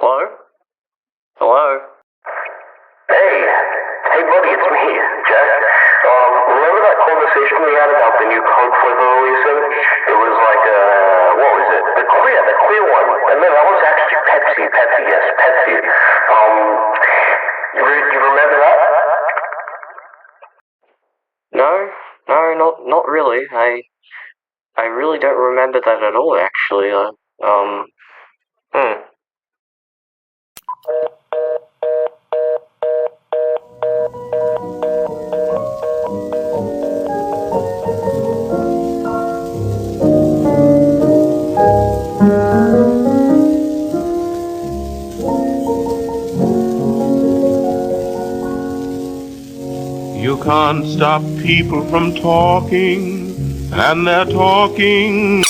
Hello? Hello? Hey buddy, it's me, Jack. Remember that conversation we had about the new Coke flavor releasing? It was like, what was it? The clear one. And then that was actually Pepsi, yes, Pepsi. You remember that? No, not really. I really don't remember that at all, actually. Hmm. You can't stop people from talking, and they're talking